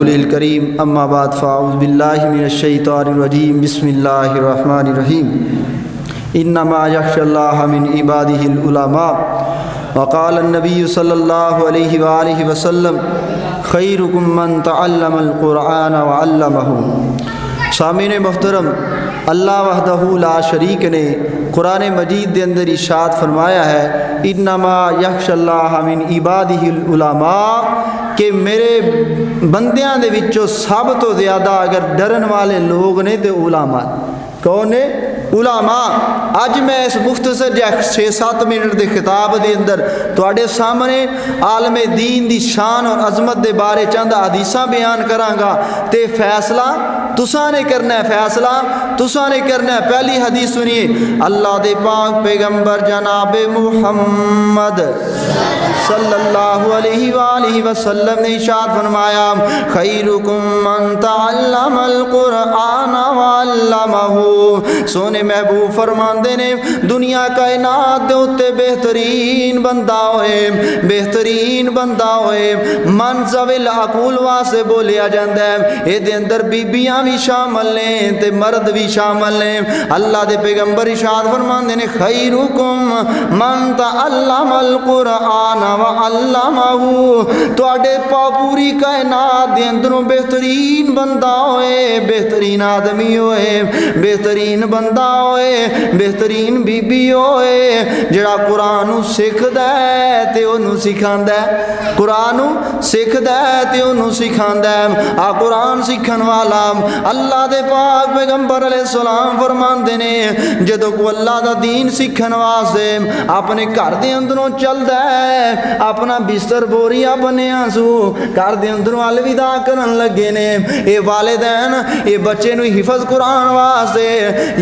करीम अम्मा बाद फ़ाऊज़ु बिल्लाहि मिनश शैतानिर रजीम बिस्मिल्लाहिर रहमानिर रहीम इन्नमा यख्शल्लाह मिन इबादिहिल उलमा व क़ाल नबी सल्लल्लाहु अलैहि व आलिहि वसल्लम खैरुकुम मन तअल्लमल क़ुरआन व अल्लमहु। सामीन मोहतरम, अल्लाह वहदहू ला शरीक ने कुरान मजीद के अंदर इरशाद फरमाया है इन्नमा यख्शल्लाह मिन इबादिहिल उलमा कि मेरे बंदियां दे विचों सब तो ज़्यादा अगर डरन वाले लोग ने तो उलामा। कौन ने? उलामा। अज मैं इस मुख्तसर 6-7 मिनट के खिताब के अंदर तुहाडे सामने आलमे दीन की शान और अजमत के बारे चंद हदीसां बयान करांगा ते फैसला तुसां ने करना है। फैसला तुसां ने करना है। पहली हदीस सुनिए, अल्लाह दे पाक पैगंबर जनाब मुहम्मद सल्लल्लाहु अलैहि वालिहि वसल्लम ने इरशाद फरमाया खैरुकुम मन तअल्लमल कुरआन व अल्लमहु। सोने महबूब फरमांदे ने दुनिया कायनात दे उत्ते बेहतरीन बंदा होए, बेहतरीन बंदा होए मन ज़विल अकूल वास्ते बोलिया जाता है। ये अंदर बीबियां भी शामिल ने ते मर्द भी शामिल ने। अल्लाह दे पैगंबर इरशाद फरमांदे ने खैरुकुम मन तअल्लमल कुरआन व अल्लमहु। तुहाडे पूरी कायनात दे अंदरों बेहतरीन बंदा होए, बेहतरीन आदमी होए, बेहतरीन बंदा होए, बेहतरीन बीबी होए जिहड़ा कुरान नूं सिखदा है ते ओनूं सिखांदा है, कुरान नूं सिखदा है ते ओनूं सिखांदा है। आ कुरान सीखण वाला अल्लाह दे पाक पैगंबर अलैहिस्सलाम फरमांदे ने जदों को अल्लाह दा दीन सीखण वास्ते अपने घर दे अंदरों चलदा है, अपना बिस्तर बोरिया बनिया सू घर दे अंदरों अलविदा करन लगे ने। ये वालिदैन ये बच्चे नूं हिफज कुरान वास्ते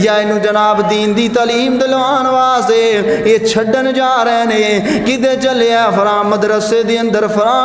या इनू जनाब दीन दी तलीम दिलवान वास्ते ये छड्डन जा रहे ने। किते चले फरा मदरसे दे अंदर, फरा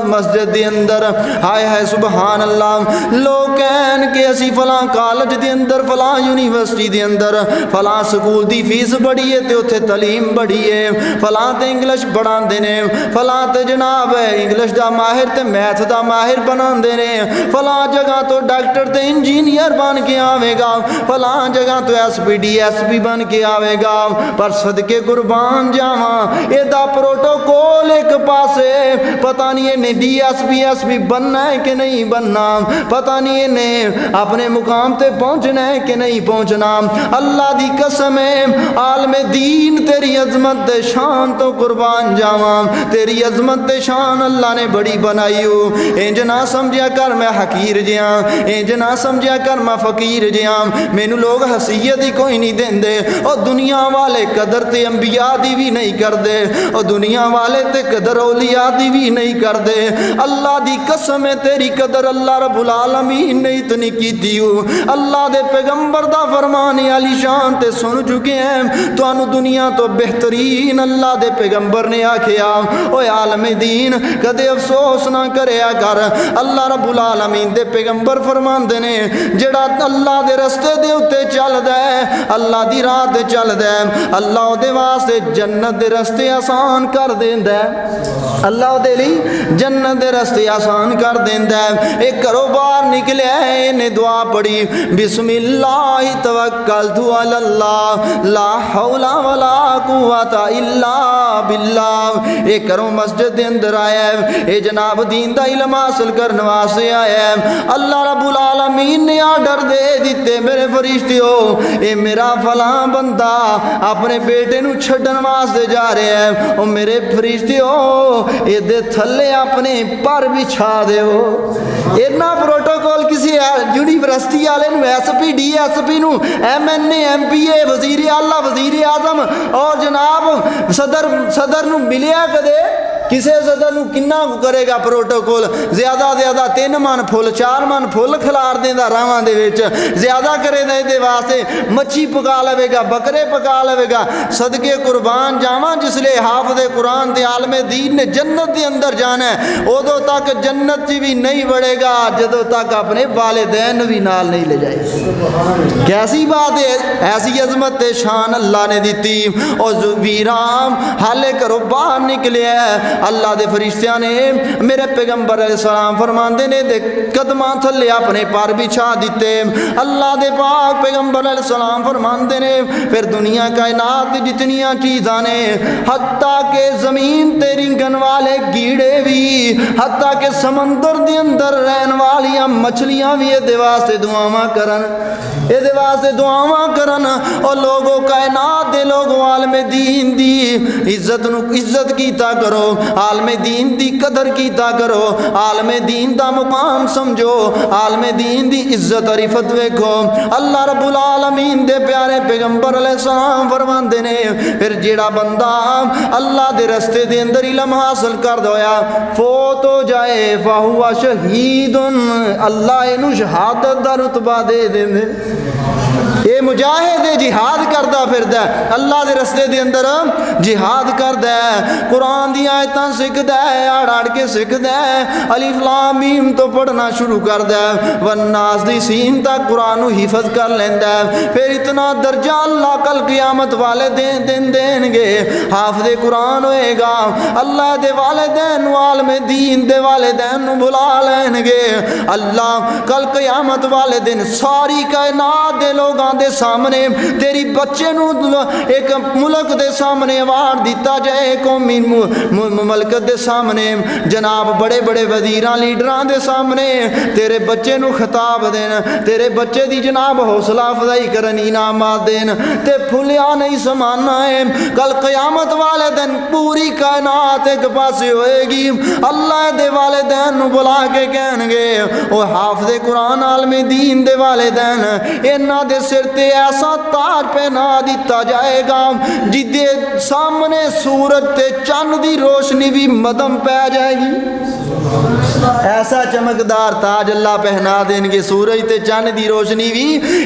मस्जिद दे अंदर। हाय हाय सुबहान अल्लाह। लोग कहन के असी फलां कॉलेज दे अंदर, फलां यूनिवर्सिटी दे अंदर, फलां स्कूल दी फीस बड़ी है ते उत्थे तलीम बड़ी है, फलां ते इंग्लिश पढ़ाते ने, फलां ते जनाब इंग्लिश दा माहिर ते मैथ दा माहिर बनाते ने, फलां जगह तो डॉक्टर ते इंजीनियर बन के आवेगा, फलां जगह तो SPD बन के आवेगा। पर सदके कुर्बान जावा एदा प्रोटोकॉल एक पासे, पता नहीं इन्हें DSP बनना है कि नहीं बनना, पता नहीं इन्हें अपने मुकाम ते पहुंचना है कि नहीं पहुंचना। अल्लाह दी कसम है आलमे दीन तेरी अजमत दे शान तो कुर्बान जावा, तेरी अजमत दे शान अल्लाह ने बड़ी बनाई हो। इंज ना समझिया कर मैं हकीर जिया, इंज ना समझिया कर मैं फकीर जिया, मैनू लोग हसीयत ही कोई नहीं देंदे। और दुनिया वाले कदर ते अंबिया दी भी नहीं करते, और दुनिया वाले ते कदर औलिया दी भी नहीं करते। अल्लाह दी कसम है तेरी कदर अल्लाह रब्बुल आलमीन ने इतनी कीती हो। अल्लाह दे पैगंबर दा फरमान अली शान ते सुन चुके हैं। तुहानू दुनिया तो बेहतरीन अल्लाह दे पैगंबर ने आखिया ओए आलमे दीन कदे अफसोस ना करया कर। अल्लाह रब्बुल आलमीन दे पैगंबर फरमांदे ने जेड़ा अल्लाह दे रस्ते दे उत्ते चलदा है, अल्लाह दी राह ते चलदा है, अल्लाह उहदे वास्ते जन्नत दे रस्ते आसान कर देंदा है। अल्लाह उहदे लई जन्नत दे रस्ते आसान कर देंदा है। एक घरों बाहर निकलिया है, इन्हें दुआ पढ़ी बिस्मिल्लाह तवक्कलतु अलल्लाह ला हौला वला कुव्वता इल्ला बिल्लाह। एक घरों मस्जिद दे अंदर आया है, ये जनाब दीन दा इल्म हासिल करने वास्ते आया है। अल्लाह रब्बुल आलमीन ने आर्डर दे दिते मेरे फरिश्तियों ये मेरा फलां बंदा अपने बेटे नू छड्डन वास्ते जा रहा है, और मेरे फरिश्तियों ये थल्ले अपने पर बिछा देओ। इन्ना प्रोटोकॉल किसी यूनिवर्सिटी वाले नू SP DSP नू MNA MPA वजीर आला वजीर आजम और जनाब सदर नू मिलिया कदे? किसी सदर नू किन्ना करेगा प्रोटोकॉल? ज्यादा 3 मन फुल 4 मन फुल खिलार देंदा रावां दे विच, ज्यादा करे दे वास्ते मच्छी पका लवेगा, बकरे पका लवेगा। सदके कुर्बान जावां जिसले हाफिज़े कुरान ते आलमे दीन ने जन्नत के अंदर जाना है, उदों तक जन्नत च भी नहीं बढ़ेगा जदों तक अपने वालिदैन भी नाल नहीं ले जाए। कैसी बात है, ऐसी अजमत ते शान अल्लाह ने दी। और वीराम हाले घरों बाहर निकलिया अल्लाह के फरिश्तियां ने मेरे पैगंबर अलैहिस्सलाम फरमाते ने दे कदमां थल्ले अपने पर बिछा दिते। अल्लाह के पाक पैगंबर अलैहिस्सलाम फरमाते ने फिर दुनिया कायनात जितनियां चीज़ां ने हत्ता के ज़मीन ते रिंगन वाले कीड़े भी, हत्ता के समंदर के अंदर रहन वालियां मछलियां भी ये वास्ते दुआवां करन, ये वास्ते दुआवां करन। और लोगों कायनात दे लोगों आलमे दीन दी इज्जत कीता करो, आलमे दीन दी कदर कीता करो, आलमे दीन दा मुकाम समझो, आलमे दीन दी इज्जत और इफत वेखो। अल्लाह रब्बुल आलमीन दे प्यारे पैगंबर अलैहिस्सलाम फरमांदे ने फिर जेड़ा बंदा अल्लाह दे रस्ते दे अंदर इल्म हासिल कर दोया फोत हो जाए फाहुआ शहीदुन, अल्लाह इनू शहादत दा रुतबा दे देंदे। ये मुजाहिद जिहाद करता फिरदा अल्लाह के रस्ते के अंदर जिहाद करदा है, कुरान दी आयतां सीखदा है, आड़ आड़ के सीखदा है, अलिफ लाम मीम तो पढ़ना शुरू करदा है, वन्नास दी सीन तक कुरान नू हिफज कर लैंदा है। फिर इतना दर्जा अल्लाह कल क़यामत वाले दिन देंगे हाफिज़े कुरान होएगा। अल्लाह दे वालिदैन आलमे दीन दे वालिदैन नू बुला लैणगे। अल्लाह कल क़यामत वाले दिन सारी कायनात दे लोगां दे सामने तेरी बच्चे नू एक मुल्क दे सामने अवार्ड दिता जाए, कौमी मुमलकत दे सामने जनाब बड़े बड़े वजीरां लीडरां दे सामने तेरे बच्चे नू खिताब देन, तेरे बच्चे दी जनाब हौसला अफजाई करन, इनामात देन ते फुलिया नहीं समाना है। कल क़यामत वाले दिन पूरी कायनात एक पासे होएगी। अल्लाह दे वालिदैन नू बुला के कहणगे ओ हाफिज़े कुरान आलमे दीन दे वालिदैन इन्हां दे सिर ते ऐसा ताज पहना दिता जाएगा जिदे सामने सूरज ते चंद दी रोशनी भी मदम पै जाएगी। ऐसा चमकदार ताज अल्लाह पहना देंगे, सूरज ते चंद दी रोशनी भी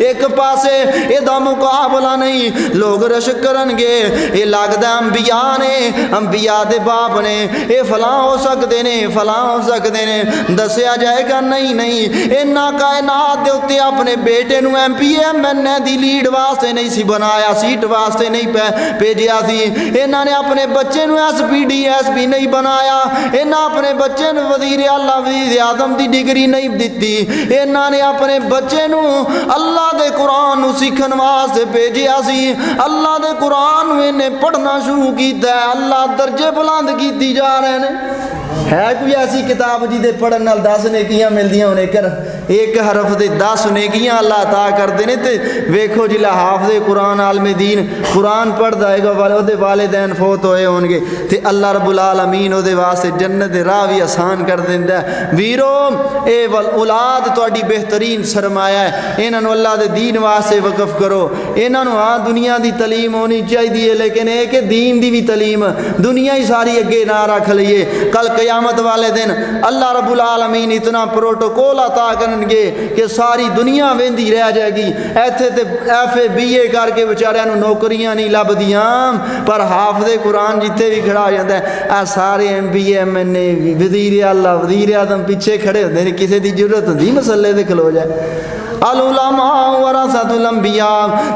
एक पासे, एदा मुकाबला नहीं। लोग रश करनगे ये लगदा अंबिया ने, अंबिया दे बाप ने, ये फलां हो सकते ने, फलां हो सकते ने। दसिया जाएगा नहीं नहीं, इन्हां कायनात दे उत्ते अपने बेटे नू MP MNA दी लीड वास्ते नहीं सी बनाया, सीट वास्ते नहीं भेजिया सी। इन्हां ने अपने बच्चे नू SPD SP नहीं बनाया, इन्हां अपने बच्चे नू वजीर आला वजीर आजम की डिग्री नहीं दी। इन्हां ने अपने बच्चे नू अल्लाह दे कुरान नू सीखन वास्ते भेजिया सी। अल्लाह दे कुरान नू इन्हें पढ़ना शुरू किया, अल्लाह दर्जे बुलंद कीती जा रहे हैं। है कोई ऐसी किताब जिदे पढ़न नाल 10 नेकियां मिलदियां होने कर, एक हरफ दे 10 नेकियां अल्लाह अता करते हैं। तो वेखो जिला हाफिज़े कुरान आलमे दीन कुरान पढ़दा है वाले वालिदैन फोत होए होणगे ते अल्लाह रब्बुल आलमीन उहदे वास्ते जन्नत दे राह भी आसान कर दिंदा है। वीरो ए औलाद तुहाडी बेहतरीन सरमाया है, इन्हां नूं अल्लाह दे दीन वास्ते वकफ करो। इन्हां नूं हाँ दुनिया की तलीम होनी चाहिए लेकिन ये कि दीन की भी तलीम दुनिया ही सारी अगे ना रख लीए। कल क़यामत वाले दिन अल्लाह रब्बुल आलमीन इतना प्रोटोकॉल अता करनगे कि सारी दुनिया वेंदी रह जाएगी। इत्थे ते FA BA करके बेचारियां नूं नौकरियां नहीं लभदियां, पर हाफिज़े कुरान जिथे भी खड़ा हो जाता है आ सारे MBA MNA वजीर आला वजीर आजम पीछे खड़े होंदे ने, किसी की जरूरत होंदी मसले ते खलो जाए। अल उलमा वरसतुल अंबिया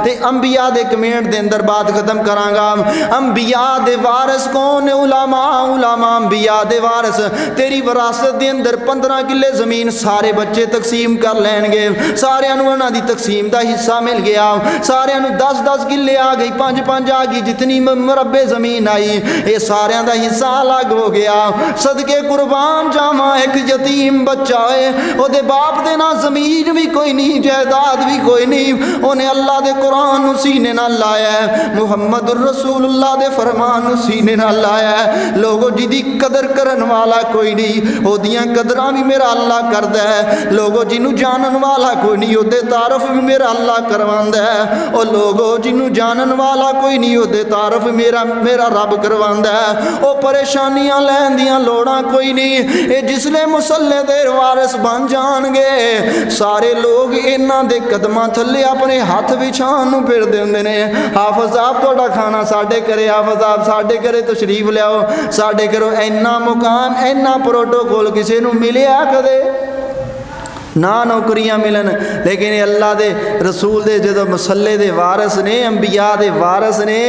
ते अंबिया दे कमेंट दे अंदर बात खत्म करांगा। अंबिया दे वारिस कौन ने? उलमा, उलमा अंबिया दे वारिस। तेरी विरासत दे अंदर 15 किले जमीन सारे बच्चे तकसीम कर लैणगे, सारियां नूं उन्हां दी तकसीम दा हिस्सा मिल गया, सारियां नूं 10-10 किले आ गई, 5-5 आ गई, जितनी मुरब्बे जमीन आई ये सारियां दा हिस्सा अलग हो गया। सदके कुर्बान जावां एक यतीम बच्चा है, ओदे बाप दे ना जमीन भी कोई नहीं, जायदाद भी कोई नहीं, उन्हें अल्लाह दे कुरान नूं सीने नाल लाया है, मुहम्मद रसूलुल्लाह दे फरमान नूं सीने नाल लाया है। लोगों जिदी कदर करन वाला कोई नहीं, ओदियां कदरां भी मेरा अल्लाह करदा है। लोगों जिन्हों जानन वाला कोई नहीं, ओदे तारफ भी मेरा अल्लाह करवांदा है। और लोगों जिन्हों जानन वाला कोई नहीं, ओदे तारफ मेरा रब करवांदा है। ओ परेशानियां लैण दियां लोड़ां कोई नहीं, ये जिसले मुसल्ले दे वारिस बन जाणगे सारे लोग इन्हां दे कदमां थल्ले अपने हथ विछाण नूं फिरदे हुंदे ने। हाफिज़ साहब तुहाडा खाना साडे घरे, हाफिज़ साहब साडे घरे तशरीफ लियाओ, साडे घरों इन्ना मुकाम इन्ना प्रोटोकॉल किसी नूं मिलिया कदे? ना नौकरियां मिलन, लेकिन अल्लाह दे रसूल दे जो मसले दे वारस ने, अंबिया दे वारस ने,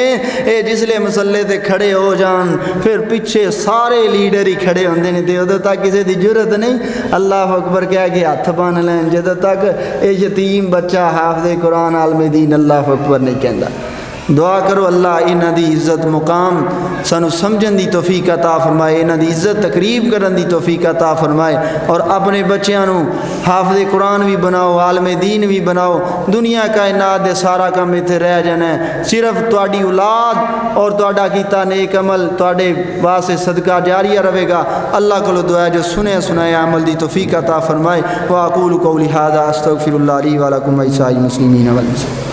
ये जिसले मसले ते खड़े हो जान फिर पिछे सारे लीडर ही खड़े होंदे ने ते उदों तक किसी की जरूरत नहीं अल्लाह अकबर कह के हथ बन लैन जदों तक ये यतीम बच्चा हाफिज़े कुरान आलमे दीन अल्लाह अकबर नहीं कहता। दुआ करो अल्लाह इन्हां दी इज्जत मुकाम सानू समझण दी तौफीक अता फरमाए, इन्हां दी इज्जत तकरीब करन दी तौफीक अता फरमाए और अपने बच्चों नू हाफिज़े कुरान भी बनाओ, आलमे दीन भी बनाओ। दुनिया कायनात दे सारा काम इत्थे रह जाना है, सिर्फ तुहाडी औलाद और तुहाडा कीता नेक अमल तुहाडे वास्ते सदका जारिया रहेगा। अल्लाह कोलो दुआ जो सुने सुनाए अमल दी तौफीक अता फरमाए। व अकूलु कौली हाज़ा अस्तगफिरुल्लाह ली व लकुम व लिसाइरिल मुस्लिमीन वल मुस्लिमात।